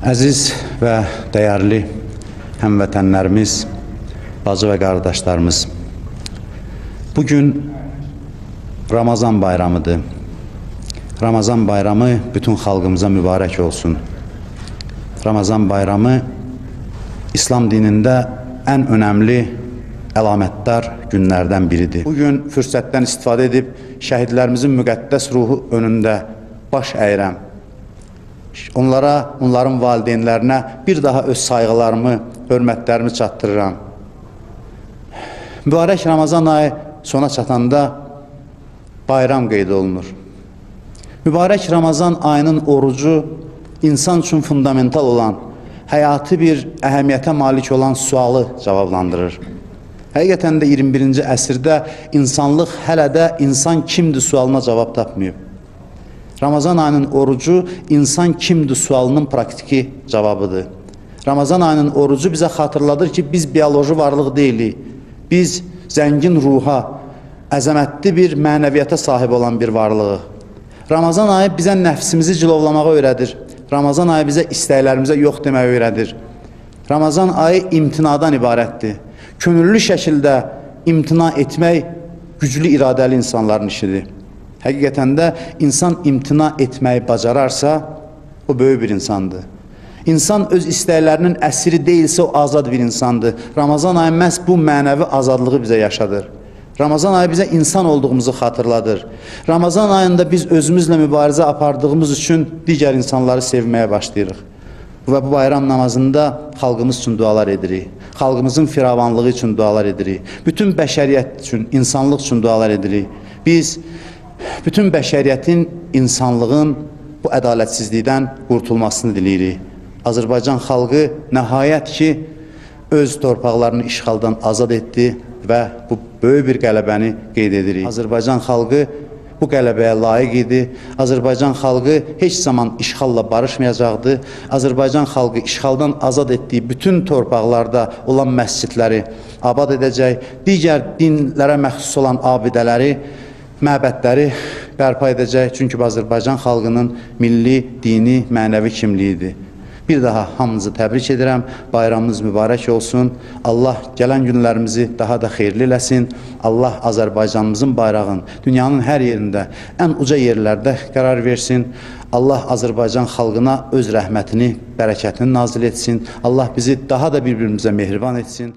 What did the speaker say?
Əziz və dəyərli həmvətənlərimiz, bacı və qardaşlarımız, bugün Ramazan bayramıdır. Ramazan bayramı bütün xalqımıza mübarək olsun. Ramazan bayramı İslam dinində ən önəmli əlamətdar günlərdən biridir. Bugün fürsətdən istifadə edib şəhidlərimizin müqəddəs ruhu önündə baş əyirəm. Onlara, onların valideynlərinə bir daha öz sayğılarımı, hörmətlərimi çatdırıram. Mübarək Ramazan ayı sona çatanda bayram qeyd olunur. Mübarək Ramazan ayının orucu insan üçün fundamental olan, həyati bir əhəmiyyətə malik olan sualı cavablandırır. Həqiqətən də 21-ci əsrdə insanlıq hələ də insan kimdir sualına cavab tapmayıb. Ramazan ayının orucu insan kimdir sualının praktiki cavabıdır. Ramazan ayının orucu bizə xatırladır ki, biz bioloji varlıq deyilik. Biz zəngin ruha, əzəmətli bir mənəviyyata sahib olan bir varlığıq. Ramazan ayı bizə nəfsimizi cilovlamağa öyrədir. Ramazan ayı bizə istəklərimizə yox deməyə öyrədir. Ramazan ayı imtinadan ibarətdir. Könüllü şəkildə imtina etmək güclü iradəli insanların işidir. Həqiqətən də insan imtina etməyi bacararsa, o böyük bir insandır. İnsan öz istəklərinin əsiri deyilsə, o azad bir insandır. Ramazan ayı məhz bu mənəvi azadlığı bizə yaşadır. Ramazan ayı bizə insan olduğumuzu xatırladır. Ramazan ayında biz özümüzlə mübarizə apardığımız üçün digər insanları sevməyə başlayırıq. Və bu bayram namazında xalqımız üçün dualar edirik. Xalqımızın firavanlığı üçün dualar edirik. Bütün bəşəriyyət üçün, insanlıq üçün dualar edirik. Biz bütün bəşəriyyətin, insanlığın bu ədalətsizlikdən qurtulmasını diləyirik. Azərbaycan xalqı nəhayət ki, öz torpaqlarını işğaldan azad etdi və bu böyük bir qələbəni qeyd edirik. Azərbaycan xalqı bu qələbəyə layiq idi. Azərbaycan xalqı heç zaman işğalla barışmayacaqdı. Azərbaycan xalqı işğaldan azad etdiyi bütün torpaqlarda olan məscidləri abad edəcək, digər dinlərə məxsus olan abidələri, məbədləri bərpa edəcək. Çünki Azərbaycan xalqının milli, dini, mənəvi kimliyidir. Bir daha hamınızı təbrik edirəm. Bayramınız mübarək olsun. Allah gələn günlərimizi daha da xeyirli eləsin. Allah Azərbaycanımızın bayrağın dünyanın hər yerində, ən uca yerlərdə qərar versin. Allah Azərbaycan xalqına öz rəhmətini, bərəkətini nazil etsin. Allah bizi daha da bir-birimizə mehriban etsin.